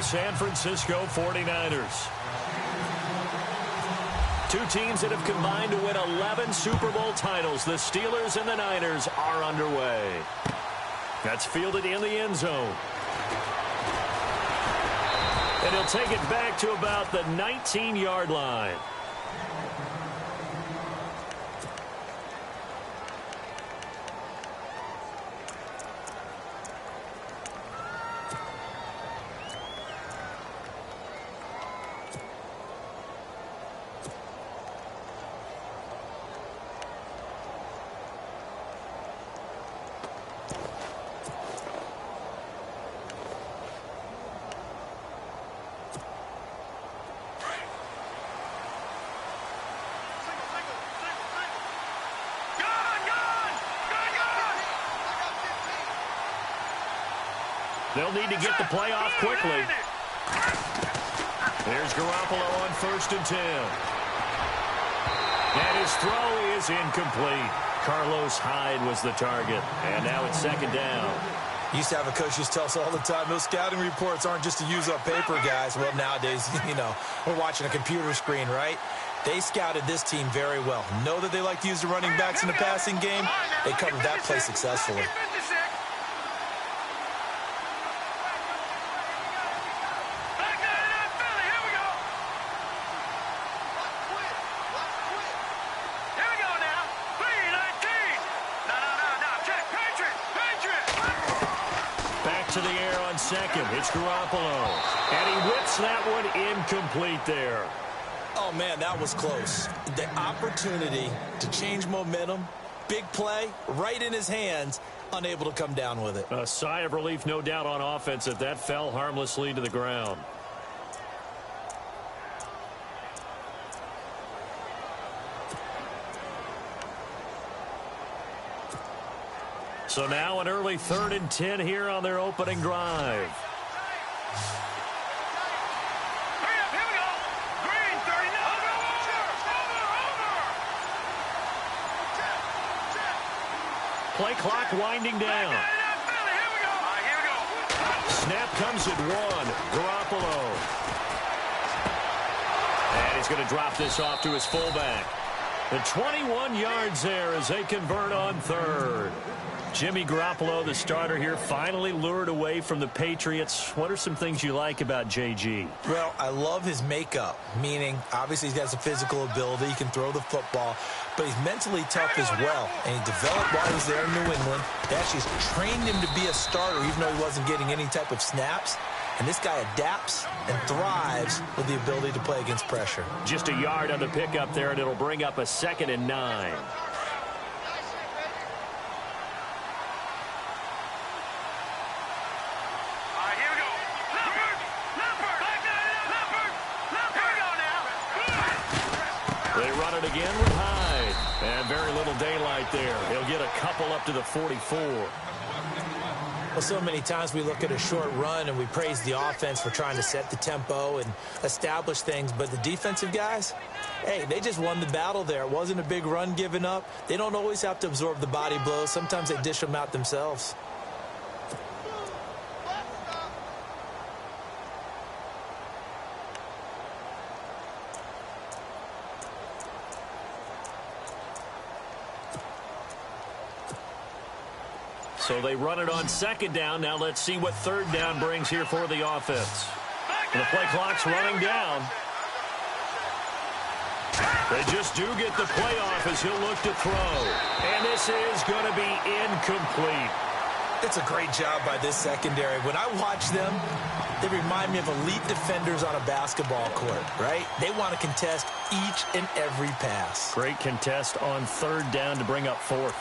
San Francisco 49ers. Two teams that have combined to win 11 Super Bowl titles. The Steelers and the Niners are underway. That's fielded in the end zone. And he'll take it back to about the 19-yard line. They'll need to get the play off quickly. There's Garoppolo on 1st and 10. And his throw is incomplete. Carlos Hyde was the target. And now it's 2nd down. Used to have a coach just tell us all the time, those scouting reports aren't just to use up paper, guys. Well, nowadays, we're watching a computer screen, right? They scouted this team very well. Know that they like to use the running backs in the passing game. They covered that play successfully. To the air on 2nd. It's Garoppolo. And he whips that one incomplete there. Oh, man, that was close. The opportunity to change momentum, big play, right in his hands, unable to come down with it. A sigh of relief, no doubt, on offense that fell harmlessly to the ground. So now an early 3rd and 10 here on their opening drive. Play clock winding down. Snap comes at 1. Garoppolo. And he's going to drop this off to his fullback. The 21 yards there as they convert on 3rd. Jimmy Garoppolo, the starter here, finally lured away from the Patriots. What are some things you like about JG? Well, I love his makeup, meaning obviously he's got some physical ability. He can throw the football, but he's mentally tough as well. And he developed while he was there in New England. They actually trained him to be a starter even though he wasn't getting any type of snaps. And this guy adapts and thrives with the ability to play against pressure. Just a yard on the pickup there, and it'll bring up a 2nd and 9. Again with Hyde. And very little daylight there. He'll get a couple up to the 44. Well, so many times we look at a short run and we praise the offense for trying to set the tempo and establish things. But the defensive guys, hey, they just won the battle there. It wasn't a big run given up. They don't always have to absorb the body blows. Sometimes they dish them out themselves. So they run it on 2nd down. Now let's see what 3rd down brings here for the offense. And the play clock's running down. They just do get the play off as he'll look to throw. And this is going to be incomplete. It's a great job by this secondary. When I watch them, they remind me of elite defenders on a basketball court, right? They want to contest each and every pass. Great contest on 3rd down to bring up 4th.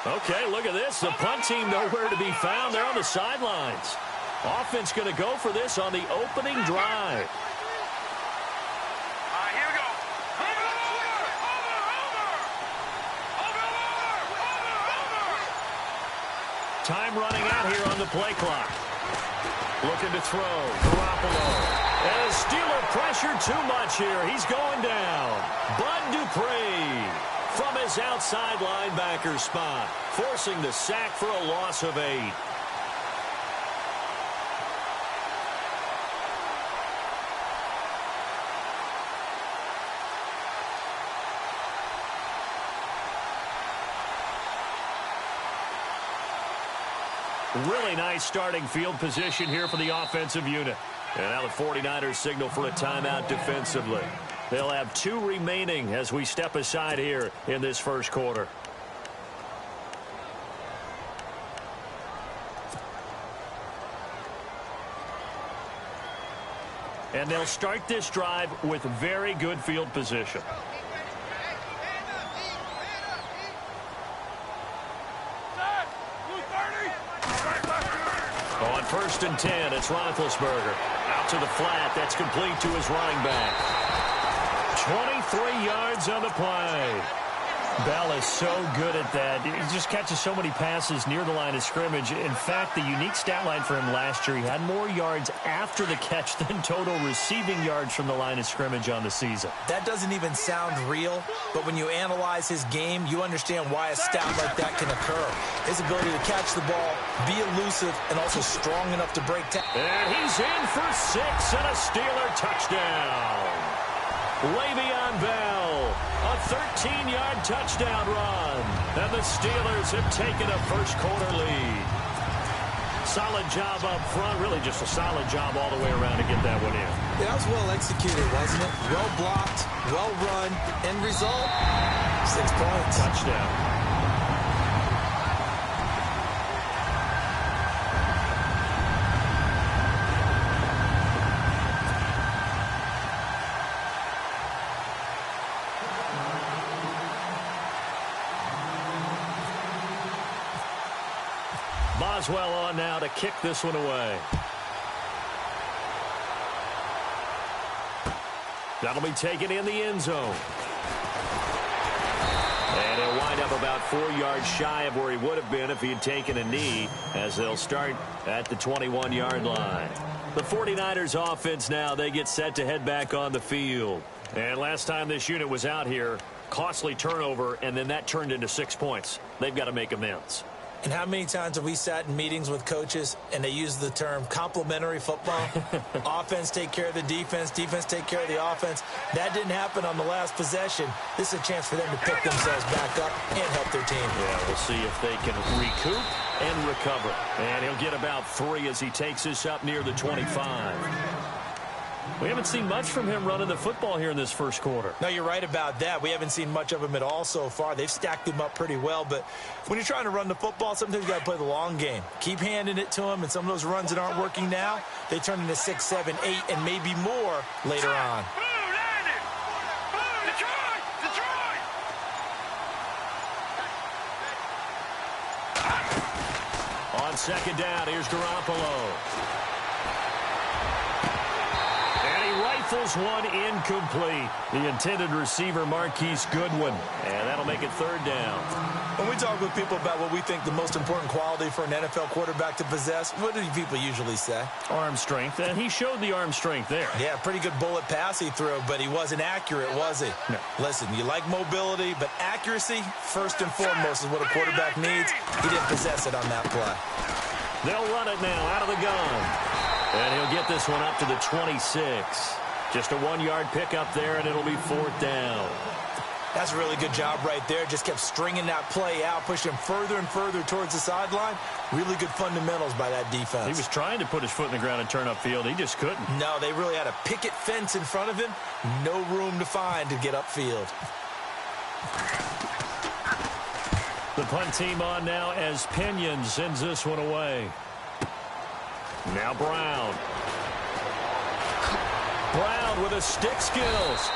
Okay, look at this. The punt team nowhere to be found. They're on the sidelines. Offense going to go for this on the opening drive. Here we go. Time running out here on the play clock. Looking to throw. Garoppolo. And Steeler pressure too much here. He's going down. Bud Dupree. from his outside linebacker spot, forcing the sack for a loss of 8. Really nice starting field position here for the offensive unit. And now the 49ers signal for a timeout defensively. They'll have 2 remaining as we step aside here in this first quarter. And they'll start this drive with very good field position. On 1st and 10, it's Roethlisberger. Out to the flat. That's complete to his running back. 23 yards on the play. Bell is so good at that. He just catches so many passes near the line of scrimmage. In fact, the unique stat line for him last year, he had more yards after the catch than total receiving yards from the line of scrimmage on the season. That doesn't even sound real, but when you analyze his game, you understand why a stat like that can occur. His ability to catch the ball, be elusive, and also strong enough to break down. And he's in for 6 and a Steeler touchdown. Le'Veon Bell, a 13-yard touchdown run. And the Steelers have taken a first-quarter lead. Solid job up front. Really just a solid job all the way around to get that one in. Yeah, that was well executed, wasn't it? Well blocked, well run. End result, 6 points. Touchdown. Boswell on now to kick this one away. That'll be taken in the end zone. And he'll wind up about 4 yards shy of where he would have been if he had taken a knee, as they'll start at the 21-yard line. The 49ers offense now, they get set to head back on the field. And last time this unit was out here, costly turnover, and then that turned into 6 points. They've got to make amends. And how many times have we sat in meetings with coaches and they use the term complementary football? Offense take care of the defense, defense take care of the offense. That didn't happen on the last possession. This is a chance for them to pick themselves back up and help their team. Yeah, we'll see if they can recoup and recover. And he'll get about 3 as he takes this up near the 25. We haven't seen much from him running the football here in this first quarter. No, you're right about that. We haven't seen much of him at all so far. They've stacked him up pretty well, but when you're trying to run the football, sometimes you got to play the long game. Keep handing it to him, and some of those runs that aren't working now, they turn into 6, 7, 8, and maybe more later on. On 2nd down, here's Garoppolo. Rifles one incomplete. The intended receiver, Marquise Goodwin. And that'll make it 3rd down. When we talk with people about what we think the most important quality for an NFL quarterback to possess, what do people usually say? Arm strength. And he showed the arm strength there. Yeah, pretty good bullet pass he threw, but he wasn't accurate, was he? No. Listen, you like mobility, but accuracy, first and foremost, is what a quarterback needs. He didn't possess it on that play. They'll run it now out of the gun. And he'll get this one up to the 26. Just a 1-yard pickup there, and it'll be 4th down. That's a really good job right there. Just kept stringing that play out, pushing him further and further towards the sideline. Really good fundamentals by that defense. He was trying to put his foot in the ground and turn upfield. He just couldn't. No, they really had a picket fence in front of him. No room to find to get upfield. The punt team on now as Pinion sends this one away. Now Brown. Brown with his stick skills.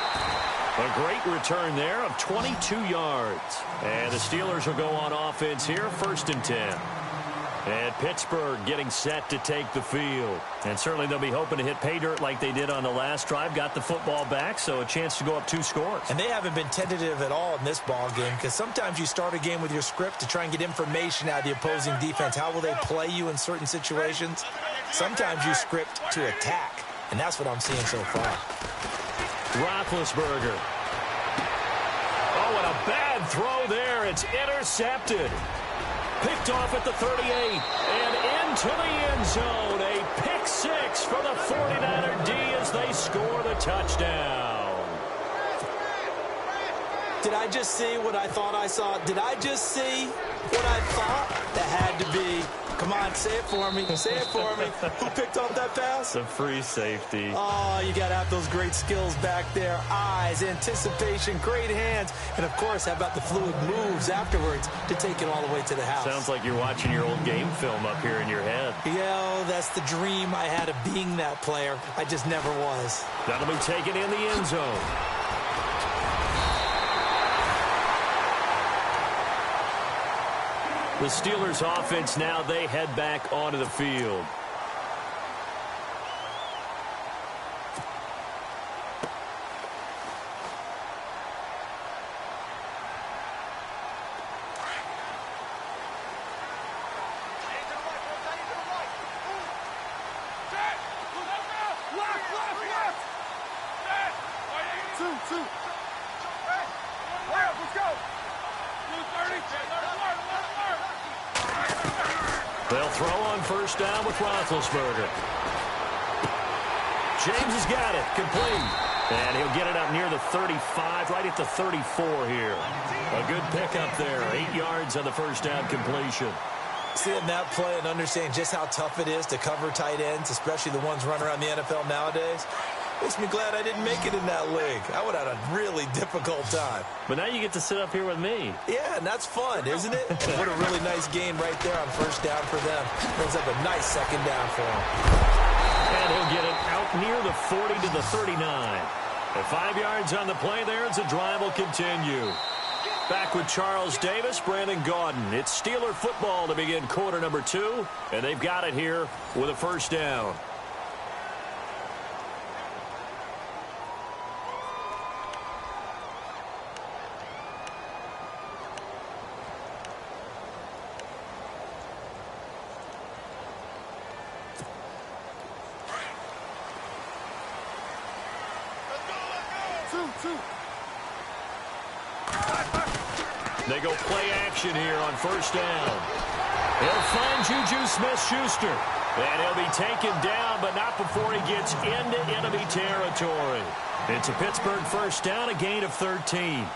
A great return there of 22 yards. And the Steelers will go on offense here, 1st and 10. And Pittsburgh getting set to take the field. And certainly they'll be hoping to hit pay dirt like they did on the last drive. Got the football back, so a chance to go up 2 scores. And they haven't been tentative at all in this ball game, because sometimes you start a game with your script to try and get information out of the opposing defense. How will they play you in certain situations? Sometimes you script to attack, and that's what I'm seeing so far. Roethlisberger. Oh, and a bad throw there. It's intercepted. Picked off at the 38 and into the end zone. A pick six for the 49er D as they score the touchdown. Did I just see what I thought I saw? Did I just see what I thought? That had to be. Come on, say it for me. Say it for me. Who picked up that pass? The free safety. Oh, you got to have those great skills back there. Eyes, anticipation, great hands. And, of course, how about the fluid moves afterwards to take it all the way to the house? Sounds like you're watching your old game film up here in your head. Yeah, that's the dream I had of being that player. I just never was. That'll be taken in the end zone. The Steelers offense now, they head back onto the field. They'll throw on first down with Roethlisberger. James has got it. Complete. And he'll get it up near the 35, right at the 34 here. A good pickup there. 8 yards on the first down completion. Seeing that play and understanding just how tough it is to cover tight ends, especially the ones running around the NFL nowadays, makes me glad I didn't make it in that league. I would have had a really difficult time. But now you get to sit up here with me. Yeah, and that's fun, isn't it? What a really nice game right there on first down for them. Brings up a nice second down for them. And he'll get it out near the 40 to the 39. At 5 yards on the play there, as the drive will continue. Back with Charles Davis, Brandon Gaudin. It's Steeler football to begin quarter number 2, and they've got it here with a first down. They go play action here on first down. He'll find Juju Smith-Schuster. And he'll be taken down, but not before he gets into enemy territory. It's a Pittsburgh first down, a gain of 13.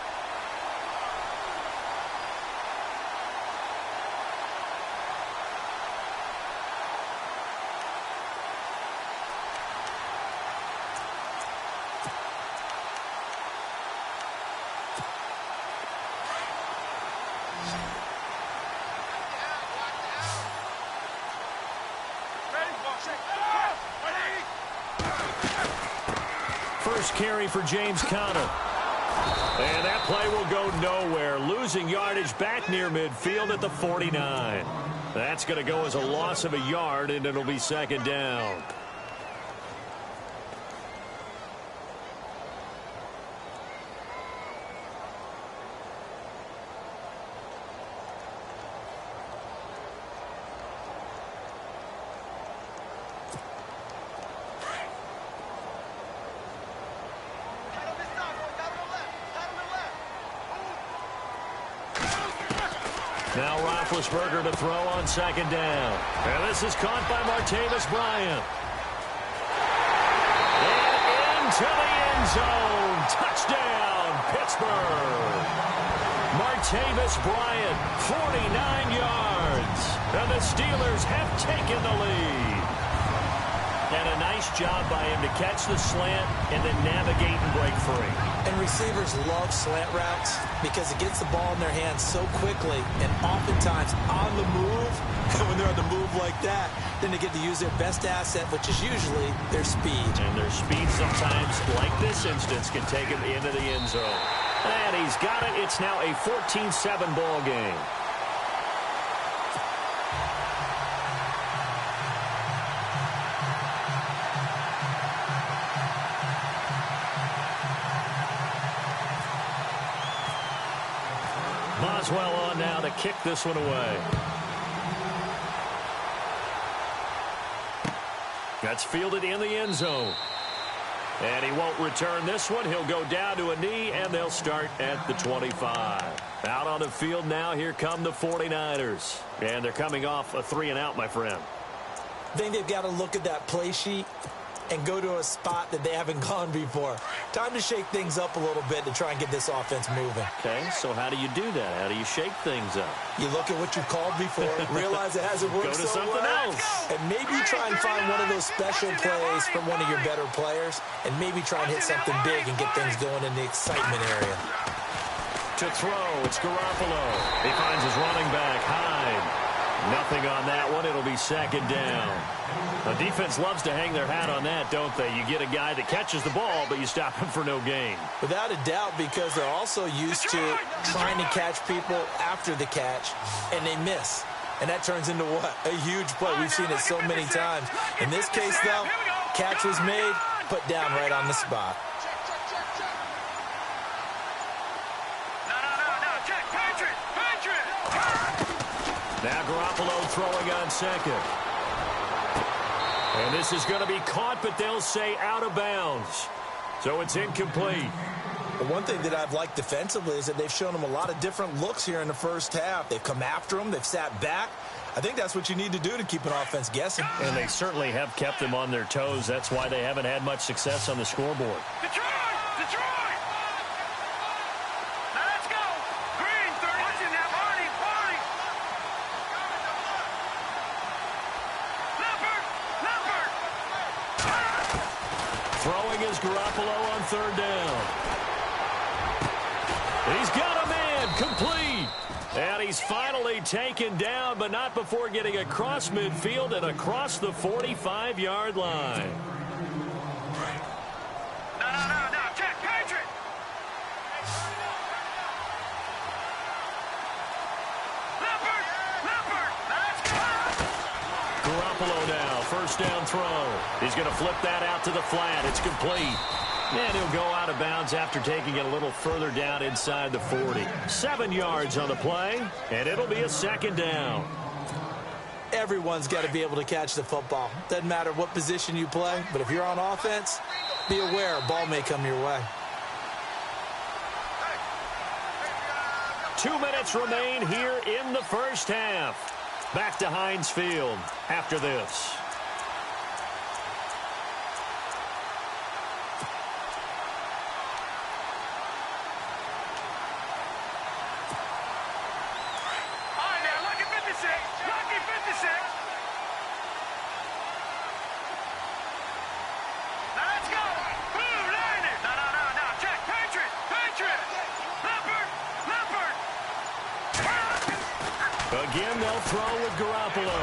First carry for James Conner. And that play will go nowhere. Losing yardage back near midfield at the 49. That's going to go as a loss of a yard, and it'll be second down. Now Roethlisberger to throw on second down. And this is caught by Martavis Bryant. And into the end zone. Touchdown, Pittsburgh. Martavis Bryant, 49 yards. And the Steelers have taken the lead. And a nice job by him to catch the slant and then navigate and break free. And receivers love slant routes because it gets the ball in their hands so quickly and oftentimes on the move. And when they're on the move like that, then they get to use their best asset, which is usually their speed. And their speed sometimes, like this instance, can take him into the end zone. And he's got it. It's now a 14-7 ball game. Boswell on now to kick this one away. That's fielded in the end zone. And he won't return this one. He'll go down to a knee, and they'll start at the 25. Out on the field now, here come the 49ers. And they're coming off a 3-and-out, my friend. I think they've got to look at that play sheet and go to a spot that they haven't gone before. Time to shake things up a little bit to try and get this offense moving. Okay, so how do you do that? How do you shake things up? You look at what you've called before, realize it hasn't worked Go to so something well, else. and maybe try and find one of those special plays from one of your better players, and maybe try and hit something big and get things going in the excitement area. To throw, it's Garoppolo. He finds his running back, Hyde. Nothing on that one. It'll be second down. The defense loves to hang their hat on that, don't they? You get a guy that catches the ball, but you stop him for no gain. Without a doubt, because they're also used to trying to catch people after the catch, and they miss. And that turns into what? A huge play. We've seen it so many times. In this case, though, catch was made, put down right on the spot. Now Garoppolo throwing on second. And this is going to be caught, but they'll say out of bounds. So it's incomplete. But one thing that I've liked defensively is that they've shown them a lot of different looks here in the first half. They've come after them. They've sat back. I think that's what you need to do to keep an offense guessing. And they certainly have kept them on their toes. That's why they haven't had much success on the scoreboard. Detroit! Now let's go! Green, 30. Watching that party! Leopard! Throwing is Garoppolo on third down. He's got a man, complete. And he's finally taken down, but not before getting across midfield and across the 45-yard line. No, check, Patrick! Leopard! Let's go! Garoppolo now, first down throw. He's going to flip that out to the flat. It's complete. And he'll go out of bounds after taking it a little further down inside the 40. 7 yards on the play, and it'll be a second down. Everyone's got to be able to catch the football. Doesn't matter what position you play, but if you're on offense, be aware a ball may come your way. 2 minutes remain here in the first half. Back to Heinz Field after this. Again, they'll throw with Garoppolo.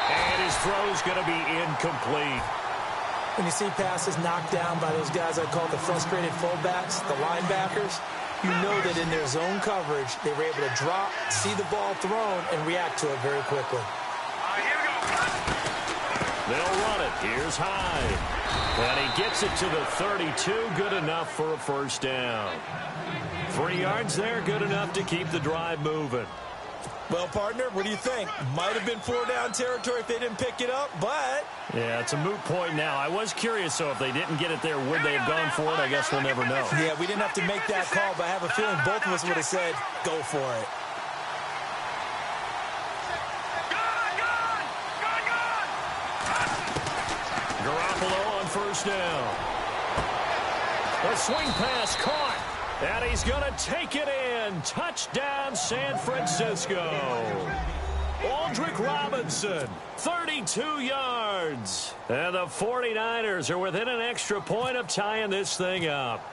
And his throw's going to be incomplete. When you see passes knocked down by those guys I call the frustrated fullbacks, the linebackers, you know that in their zone coverage, they were able to drop, see the ball thrown, and react to it very quickly. They'll run it. Here's Hyde. And he gets it to the 32. Good enough for a first down. 3 yards there. Good enough to keep the drive moving. Well, partner, what do you think? Might have been 4-down territory if they didn't pick it up, but... Yeah, it's a moot point now. I was curious, so if they didn't get it there, would they have gone for it? I guess we'll never know. Yeah, we didn't have to make that call, but I have a feeling both of us would have said, go for it. Garoppolo on first down. A swing pass caught. And he's going to take it in. Touchdown, San Francisco. Aldrick Robinson, 32 yards. And the 49ers are within an extra point of tying this thing up.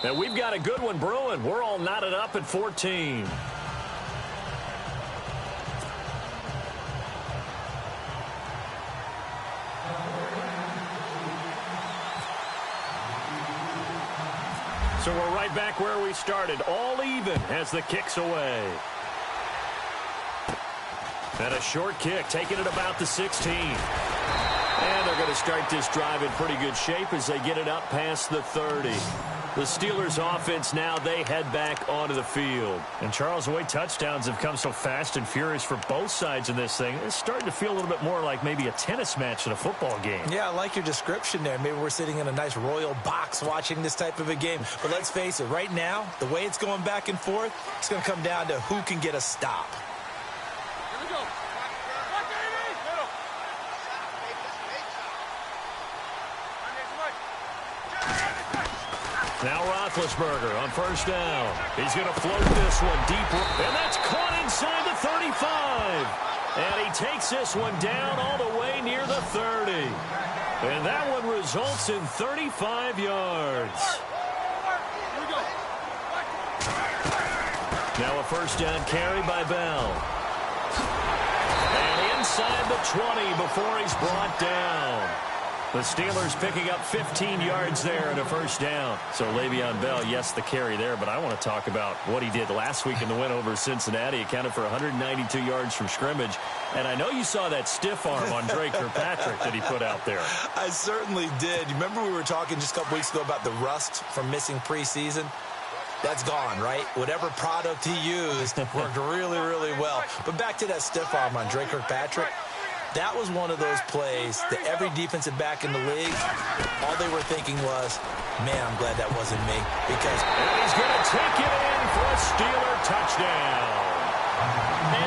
And we've got a good one brewing. We're all knotted up at 14. So we're right back where we started, all even as the kick's away. And a short kick, taking it about the 16. And they're going to start this drive in pretty good shape as they get it up past the 30. The Steelers offense now, they head back onto the field. And Charles, the way touchdowns have come so fast and furious for both sides in this thing, it's starting to feel a little bit more like maybe a tennis match than a football game. Yeah, I like your description there. Maybe we're sitting in a nice royal box watching this type of a game. But let's face it, right now, the way it's going back and forth, it's going to come down to who can get a stop. Now Roethlisberger on first down. He's going to float this one deep. And that's caught inside the 35. And he takes this one down all the way near the 30. And that one results in 35 yards. Now a first down carry by Bell. And inside the 20 before he's brought down. The Steelers picking up 15 yards there in a first down. So Le'Veon Bell, yes, the carry there, but I want to talk about what he did last week in the win over Cincinnati. Accounted for 192 yards from scrimmage. And I know you saw that stiff arm on Drake Kirkpatrick that he put out there. I certainly did. You remember we were talking just a couple weeks ago about the rust from missing preseason? That's gone, right? Whatever product he used worked really, really well. But back to that stiff arm on Drake Kirkpatrick. That was one of those plays that every defensive back in the league, all they were thinking was, man, I'm glad that wasn't me. Because and he's going to take it in for a Steeler touchdown.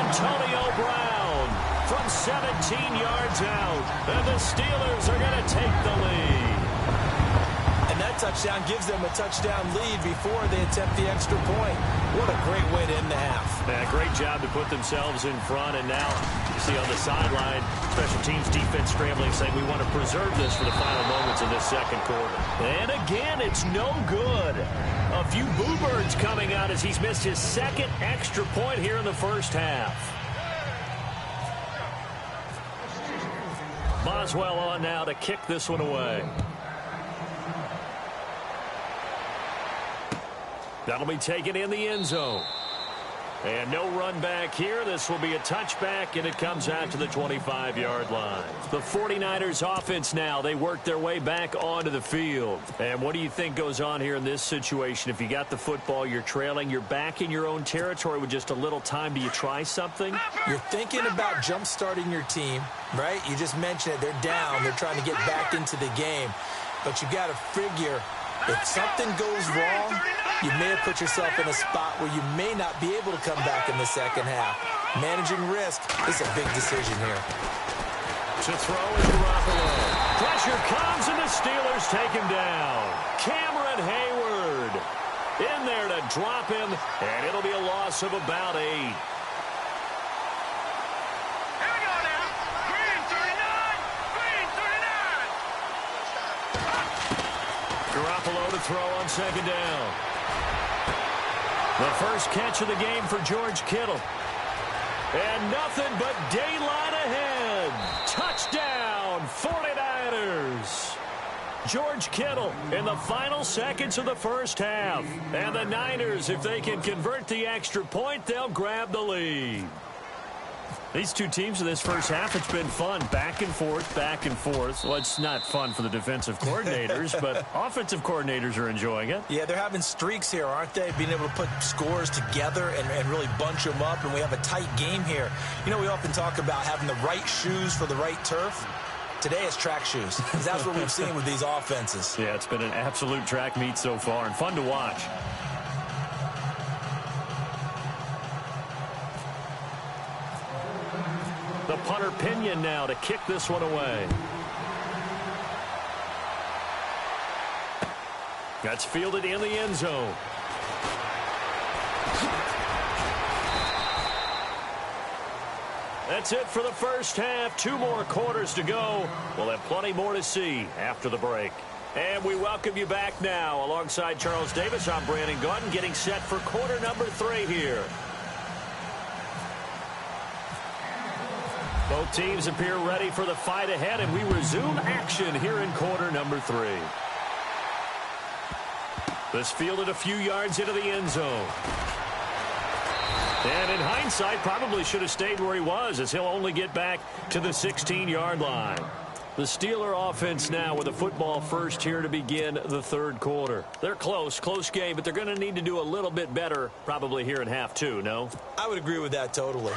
Antonio Brown from 17 yards out. And the Steelers are going to take the lead. And that touchdown gives them a touchdown lead before they attempt the extra point. What a great way to end the half. Yeah, great job to put themselves in front. And now you see on the sideline, special teams defense scrambling, saying we want to preserve this for the final moments of this second quarter. And again, it's no good. A few boo birds coming out as he's missed his second extra point here in the first half. Boswell on now to kick this one away. That'll be taken in the end zone. And no run back here. This will be a touchback, and it comes out to the 25-yard line. The 49ers offense now, they work their way back onto the field. And what do you think goes on here in this situation? If you got the football, you're trailing, you're back in your own territory with just a little time. Do you try something? You're thinking about jump-starting your team, right? You just mentioned it. They're down. They're trying to get back into the game. But you got to figure if something goes wrong, you may have put yourself in a spot where you may not be able to come back in the second half. Managing risk is a big decision here. To throw is Garoppolo. Pressure comes, and the Steelers take him down. Cameron Hayward in there to drop him, and it'll be a loss of about 8. Garoppolo to throw on second down. The first catch of the game for George Kittle. And nothing but daylight ahead. Touchdown, 49ers. George Kittle in the final seconds of the first half. And the Niners, if they can convert the extra point, they'll grab the lead. These two teams in this first half, it's been fun. Back and forth, back and forth. Well, it's not fun for the defensive coordinators, but offensive coordinators are enjoying it. Yeah, they're having streaks here, aren't they? Being able to put scores together and really bunch them up, and we have a tight game here. You know, we often talk about having the right shoes for the right turf. Today it's track shoes. That's what we've seen with these offenses. Yeah, it's been an absolute track meet so far and fun to watch. The punter Pinion now to kick this one away. That's fielded in the end zone. That's it for the first half. 2 more quarters to go. We'll have plenty more to see after the break. And we welcome you back now. Alongside Charles Davis, I'm Brandon Gaudin, getting set for quarter number 3 here. Both teams appear ready for the fight ahead, and we resume action here in quarter number 3. This fielded a few yards into the end zone. And in hindsight, probably should have stayed where he was, as he'll only get back to the 16-yard line. The Steeler offense now with a football first here to begin the third quarter. They're close game, but they're going to need to do a little bit better probably here in half two, no? I would agree with that totally.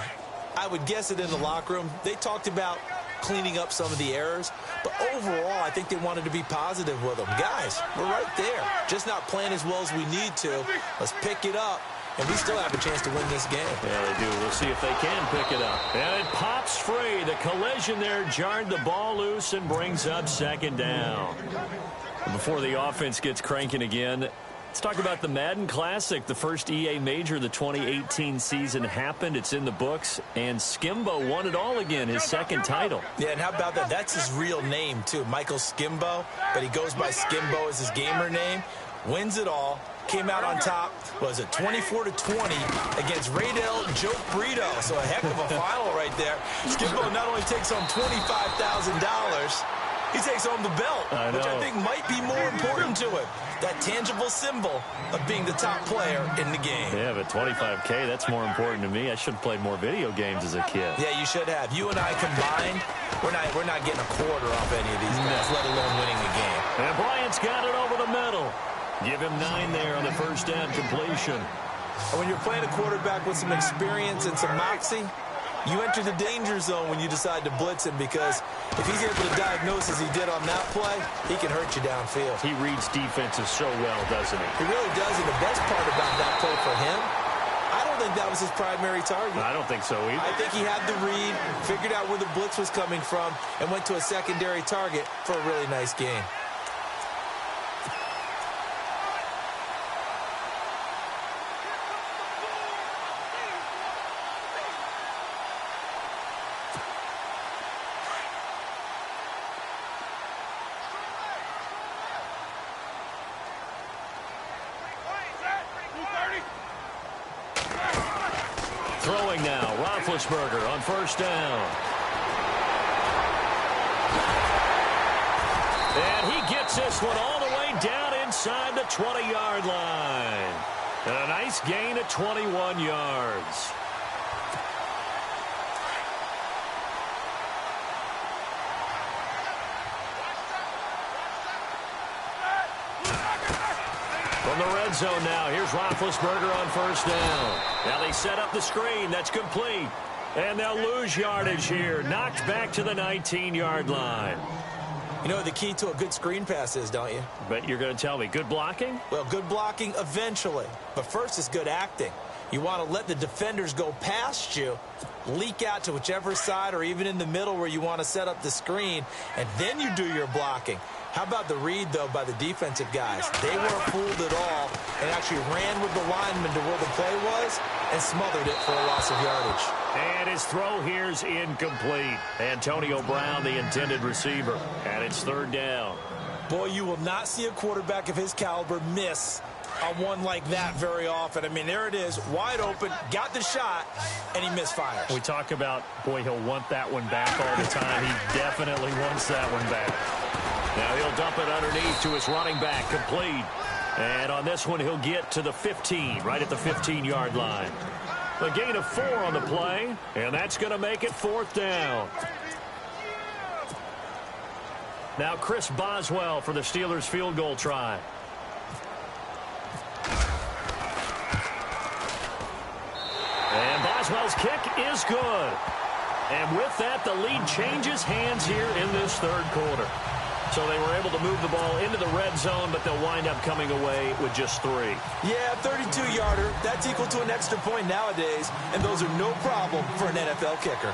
I would guess it in the locker room. They talked about cleaning up some of the errors, but overall, I think they wanted to be positive with them. Guys, we're right there. Just not playing as well as we need to. Let's pick it up, and we still have a chance to win this game. Yeah, they do. We'll see if they can pick it up. And it pops free. The collision there jarred the ball loose and brings up second down. Before the offense gets cranking again, let's talk about the Madden Classic. The first EA Major of the 2018 season happened. It's in the books, and Skimbo won it all again, his second title. Yeah, and how about that? That's his real name, too, Michael Skimbo, but he goes by Skimbo as his gamer name. Wins it all. Came out on top, was it 24-20 against Raydell Joke Brito. So a heck of a final right there. Skimbo not only takes home $25,000, he takes home the belt, which I think might be more important to him. That tangible symbol of being the top player in the game. Yeah, but $25K, that's more important to me. I should have played more video games as a kid. Yeah, you should have. You and I combined, we're not getting a quarter off any of these guys, let alone winning the game. And Bryant's got it over the middle. Give him 9 there on the first down completion. And when you're playing a quarterback with some experience and some moxie, you enter the danger zone when you decide to blitz him, because if he's able to diagnose as he did on that play, he can hurt you downfield. He reads defenses so well, doesn't he? He really does, and the best part about that play for him, I don't think that was his primary target. I don't think so either. I think he had the read, figured out where the blitz was coming from, and went to a secondary target for a really nice game. Throwing now, Roethlisberger on first down. And he gets this one all the way down inside the 20-yard line. And a nice gain of 21 yards. From the red zone now, here's Roethlisberger on first down. Now they set up the screen. That's complete. And they'll lose yardage here. Knocked back to the 19-yard line. You know what the key to a good screen pass is, don't you? But you're going to tell me, good blocking? Well, good blocking eventually. But first is good acting. You want to let the defenders go past you, leak out to whichever side or even in the middle where you want to set up the screen, and then you do your blocking. How about the read, though, by the defensive guys? They weren't fooled at all and actually ran with the lineman to where the play was and smothered it for a loss of yardage. And his throw here's incomplete. Antonio Brown, the intended receiver, and it's third down. Boy, you will not see a quarterback of his caliber miss on one like that very often. I mean, there it is, wide open, got the shot, and he misfires. We talk about, boy, he'll want that one back all the time. He definitely wants that one back. Now he'll dump it underneath to his running back, complete. And on this one, he'll get to the 15, right at the 15-yard line. A gain of 4 on the play, and that's going to make it fourth down. Now Chris Boswell for the Steelers field goal try. And Boswell's kick is good. And with that, the lead changes hands here in this third quarter. So they were able to move the ball into the red zone, but they'll wind up coming away with just 3. Yeah, 32-yarder. That's equal to an extra point nowadays, and those are no problem for an NFL kicker.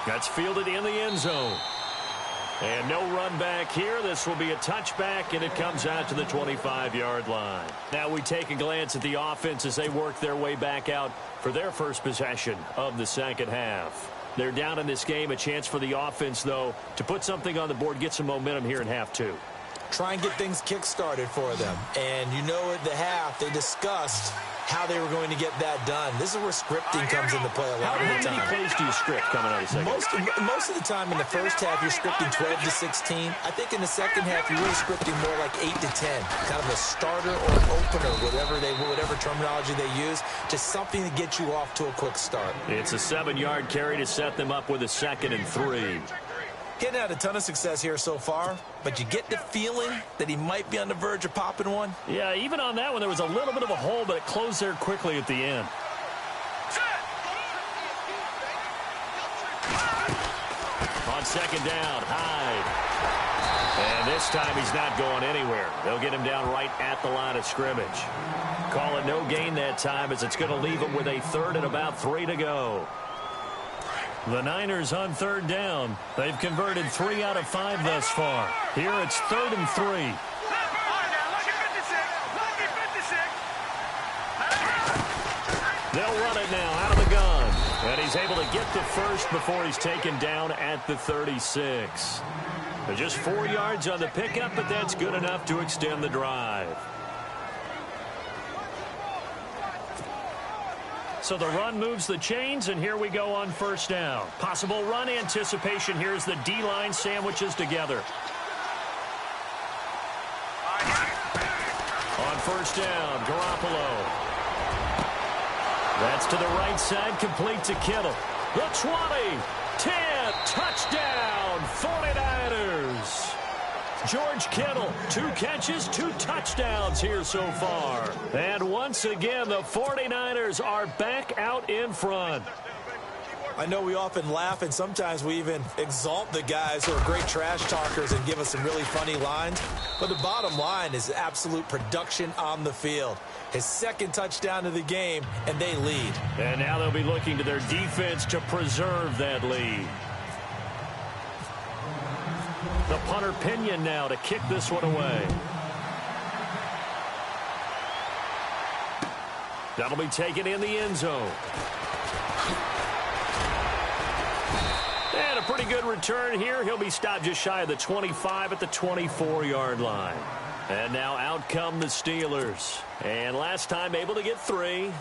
That's fielded in the end zone. And no run back here. This will be a touchback, and it comes out to the 25-yard line. Now we take a glance at the offense as they work their way back out for their first possession of the second half. They're down in this game. A chance for the offense, though, to put something on the board, get some momentum here in half 2. try and get things kick-started for them. And you know at the half, they discussed how they were going to get that done. This is where scripting comes into play a lot of the time. How many plays do you script coming out of the second? Most of the time in the first half, you're scripting 12 to 16. I think in the second half, you're really scripting more like 8 to 10. Kind of a starter or an opener, whatever terminology they use, just something to get you off to a quick start. It's a 7-yard carry to set them up with a 2nd and 3. Getting had a ton of success here so far, but you get the feeling that he might be on the verge of popping one. Yeah, even on that one, there was a little bit of a hole, but it closed there quickly at the end. On 2nd down, Hyde. And this time he's not going anywhere. They'll get him down right at the line of scrimmage. Call it no gain that time, as it's going to leave him with a 3rd and about 3 to go. The Niners on 3rd down. They've converted 3 out of 5 thus far. Here it's 3rd and 3. They'll run it now out of the gun. And he's able to get the first before he's taken down at the 36. They're just 4 yards on the pickup, but that's good enough to extend the drive. So the run moves the chains, and here we go on 1st down. Possible run anticipation. Here's the D-line sandwiches together. On 1st down, Garoppolo. That's to the right side, complete to Kittle. The 20, 10, touchdown, 49ers. George Kittle, 2 catches, 2 touchdowns here so far. And once again, the 49ers are back out in front. I know we often laugh, and sometimes we even exalt the guys who are great trash talkers and give us some really funny lines. But the bottom line is absolute production on the field. His 2nd touchdown of the game, and they lead. And now they'll be looking to their defense to preserve that lead. The punter Pinion now to kick this one away. That'll be taken in the end zone. And a pretty good return here. He'll be stopped just shy of the 25 at the 24-yard line. And now out come the Steelers. And last time able to get 3.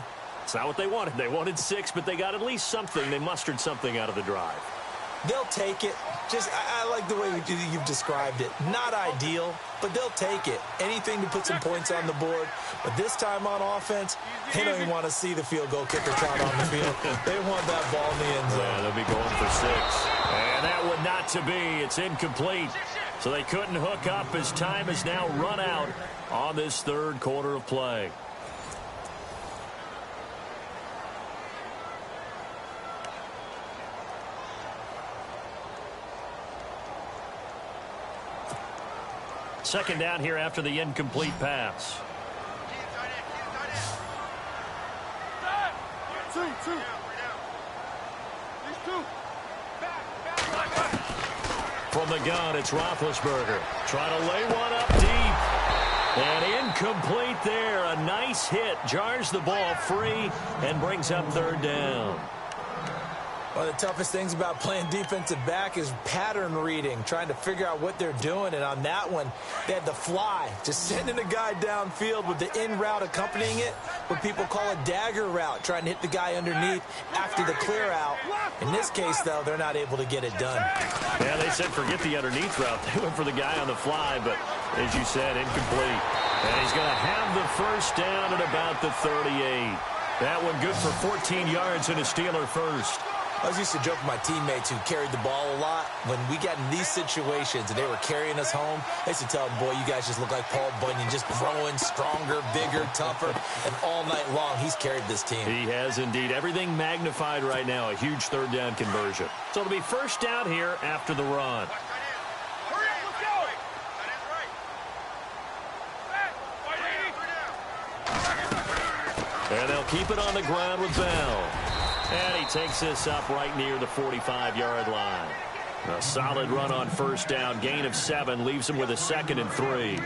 It's not what they wanted. They wanted 6, but they got at least something. They mustered something out of the drive. They'll take it. I like the way you've described it. Not ideal, but they'll take it. Anything to put some points on the board. But this time on offense, they don't even want to see the field goal kicker trot on the field. They want that ball in the end zone. Yeah, they'll be going for 6. And that would not to be. It's incomplete. So they couldn't hook up as time is now run out on this 3rd quarter of play. Second down here after the incomplete pass. From the gun, it's Roethlisberger. Trying to lay one up deep. And incomplete there. A nice hit. Jars the ball free and brings up 3rd down. One of the toughest things about playing defensive back is pattern reading, trying to figure out what they're doing. And on that one, they had the fly, just sending a guy downfield with the in route accompanying it, what people call a dagger route, trying to hit the guy underneath after the clear out. In this case, though, they're not able to get it done. Yeah, they said forget the underneath route. They went for the guy on the fly, but as you said, incomplete. And he's going to have the 1st down at about the 38. That one good for 14 yards and a Steeler first. I was used to joke with my teammates who carried the ball a lot. When we got in these situations and they were carrying us home, I used to tell them, boy, you guys just look like Paul Bunyan, just growing stronger, bigger, tougher. And all night long, he's carried this team. He has indeed. Everything magnified right now. A huge 3rd down conversion. So it'll be 1st down here after the run. And they'll keep it on the ground with Bell. And he takes this up right near the 45-yard line. A solid run on first down. Gain of 7 leaves him with a 2nd and 3.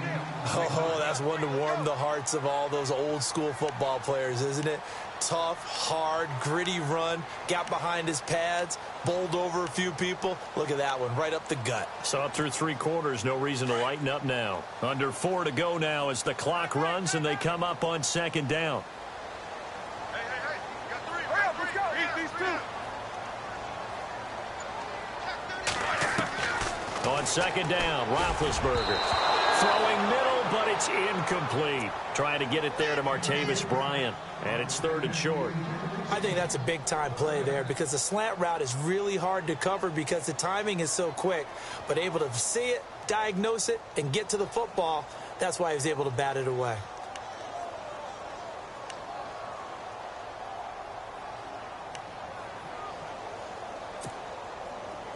Oh, that's one to warm the hearts of all those old school football players, isn't it? Tough, hard, gritty run. Got behind his pads, bowled over a few people. Look at that one, right up the gut. Saw it through 3 quarters. No reason to lighten up now. Under 4 to go now as the clock runs and they come up on 2nd down. Hey, you got 3. Hurry up, let's go. Eat these 2. On 2nd down, Roethlisberger throwing middle, but it's incomplete. Trying to get it there to Martavis Bryant, and it's 3rd and short. I think that's a big-time play there because the slant route is really hard to cover because the timing is so quick. But able to see it, diagnose it, and get to the football, that's why he was able to bat it away.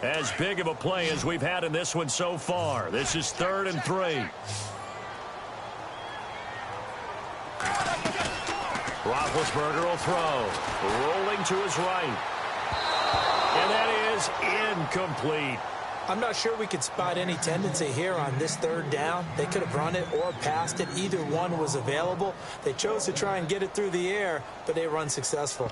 As big of a play as we've had in this one so far. This is 3rd and 3. Roethlisberger will throw. Rolling to his right. And that is incomplete. I'm not sure we could spot any tendency here on this 3rd down. They could have run it or passed it. Either one was available. They chose to try and get it through the air, but they were unsuccessful.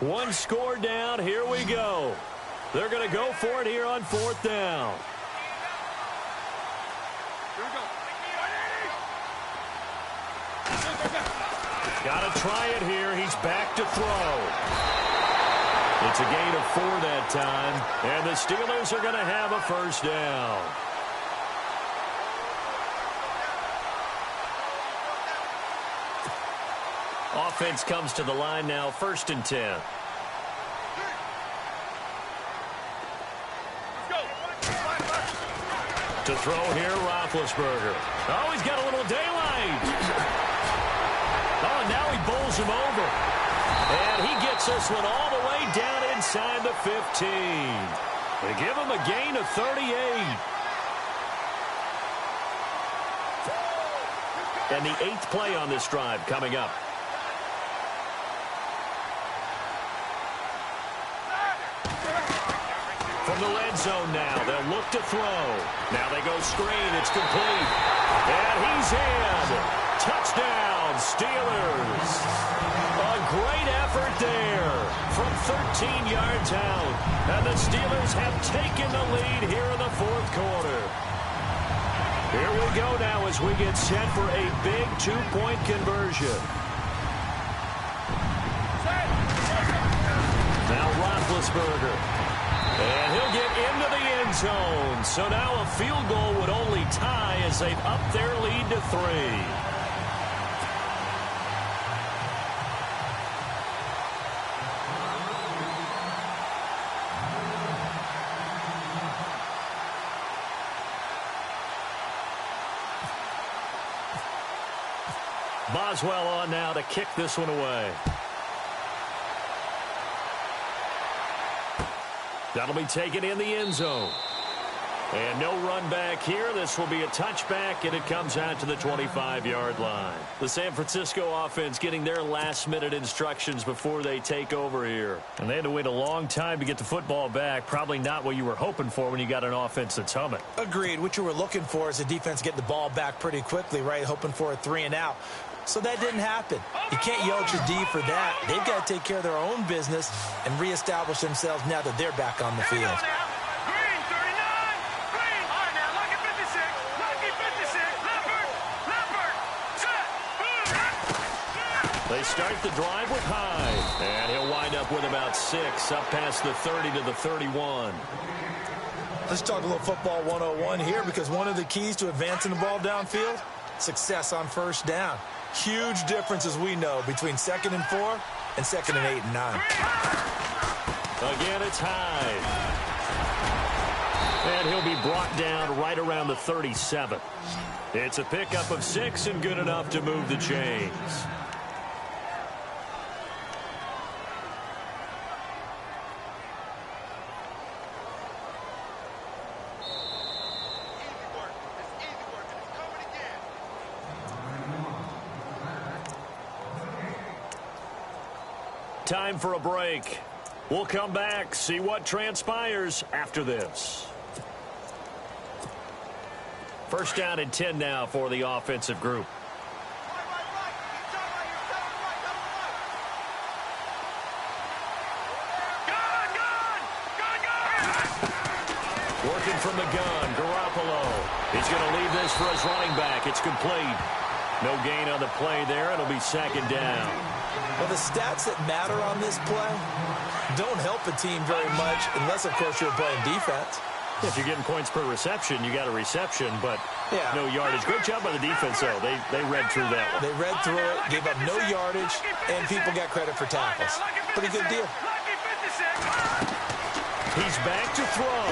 One score down. Here we go. They're going to go for it here on 4th down. Here we go. Got to try it here. He's back to throw. It's a gain of 4 that time. And the Steelers are going to have a 1st down. Offense comes to the line now, 1st and 10. To throw here, Roethlisberger. Oh, he's got a little daylight. Oh, now he bowls him over. And he gets this one all the way down inside the 15. They give him a gain of 38. And the 8th play on this drive coming up. From the red zone now, they'll look to throw. Now they go screen. It's complete. And he's in. Touchdown, Steelers. A great effort there from 13 yards out. And the Steelers have taken the lead here in the 4th quarter. Here we go now as we get set for a big 2-point conversion. Now Roethlisberger. And he'll get into the end zone. So now a field goal would only tie as they've upped their lead to 3. Boswell on now to kick this one away. That'll be taken in the end zone. And no run back here. This will be a touchback, and it comes out to the 25-yard line. The San Francisco offense getting their last-minute instructions before they take over here. And they had to wait a long time to get the football back. Probably not what you were hoping for when you got an offense that's humming. Agreed. What you were looking for is the defense getting the ball back pretty quickly, right? Hoping for a 3-and-out. So that didn't happen. You can't yell at your D for that. They've got to take care of their own business and reestablish themselves now that they're back on the field. Green, 39. Green. All right, now, lucky 56. Lucky 56. Leopard. Set. They start the drive with Hyde. And he'll wind up with about 6 up past the 30 to the 31. Let's talk a little football 101 here because one of the keys to advancing the ball downfield, success on 1st down. Huge difference, as we know, between 2nd and 4 and 2nd and 8 and 9. Again, it's Hyde. And he'll be brought down right around the 37. It's a pickup of 6 and good enough to move the chains. time for a break. We'll come back, see what transpires after this. First down and 10 now for the offensive group. Working from the gun, Garoppolo. He's going to leave this for his running back. It's complete. No gain on the play there. It'll be second down. Well, the stats that matter on this play don't help a team very much unless, of course, you're playing defense. If you're getting points per reception, you got a reception, but no yardage. Great job by the defense, though. They read through that one. They read through it, gave up no yardage, and people got credit for tackles. Pretty good deal. He's back to throw.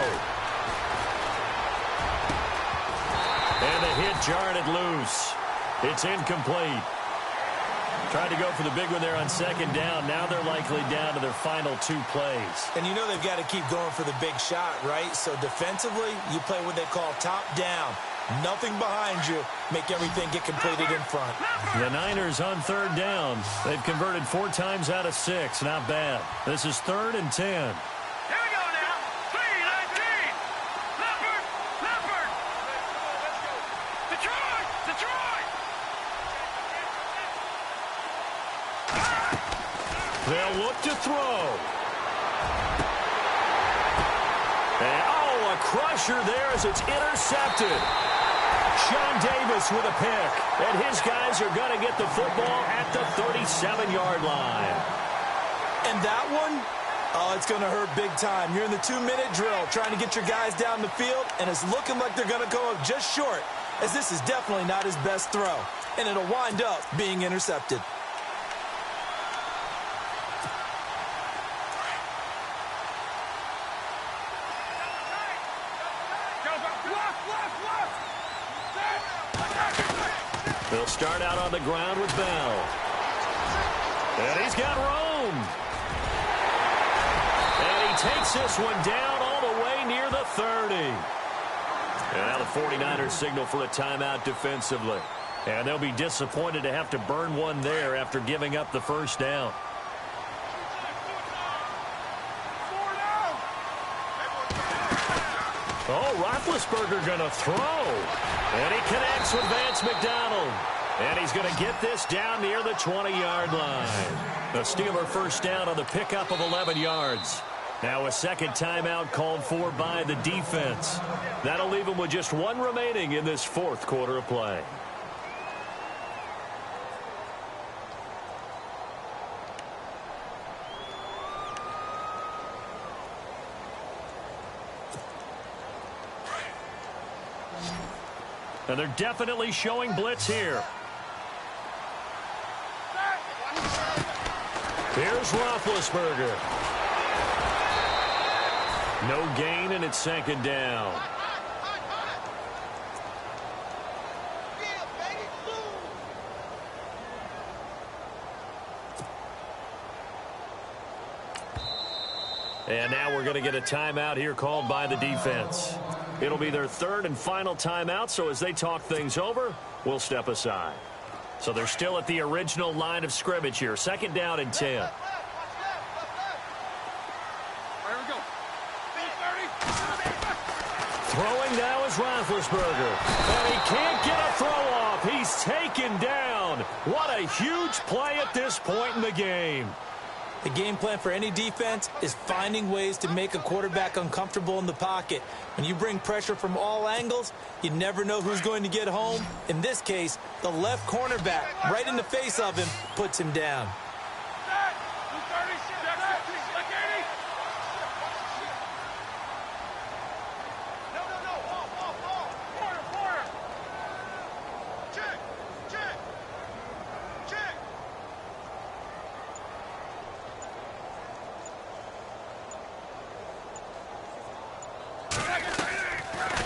And the hit jarred it loose. It's incomplete. Tried to go for the big one there on second down. Now they're likely down to their final 2 plays. And you know they've got to keep going for the big shot, right? So defensively, you play what they call top down. Nothing behind you. Make everything get completed in front. The Niners on third down. They've converted 4 times out of 6. Not bad. This is 3rd and 10. They'll look to throw. And, a crusher there as it's intercepted. Sean Davis with a pick. And his guys are going to get the football at the 37-yard line. And that one, it's going to hurt big time. You're in the 2-minute drill trying to get your guys down the field, and it's looking like they're going to go up just short, as this is definitely not his best throw. And it'll wind up being intercepted. They'll start out on the ground with Bell. And he's got room. And he takes this one down all the way near the 30. And now the 49ers signal for a timeout defensively. And they'll be disappointed to have to burn one there after giving up the first down. Roethlisberger going to throw. And he connects with Vance McDonald. And he's going to get this down near the 20-yard line. The Steeler first down on the pickup of 11 yards. Now a second timeout called for by the defense. That'll leave them with just 1 remaining in this 4th quarter of play. And they're definitely showing blitz here. Here's Roethlisberger. No gain, and it's second down. And now we're going to get a timeout here called by the defense. It'll be their 3rd and final timeout, so as they talk things over, we'll step aside. So they're still at the original line of scrimmage here. Second down and 10. Throwing now is Roethlisberger. And he can't get a throw off. He's taken down. What a huge play at this point in the game. The game plan for any defense is finding ways to make a quarterback uncomfortable in the pocket. When you bring pressure from all angles, you never know who's going to get home. In this case, the left cornerback, right in the face of him, puts him down.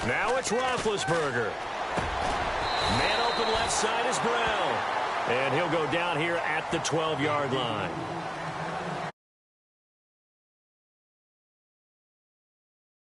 Now it's Roethlisberger. Man open left side is Brown. And he'll go down here at the 12-yard line.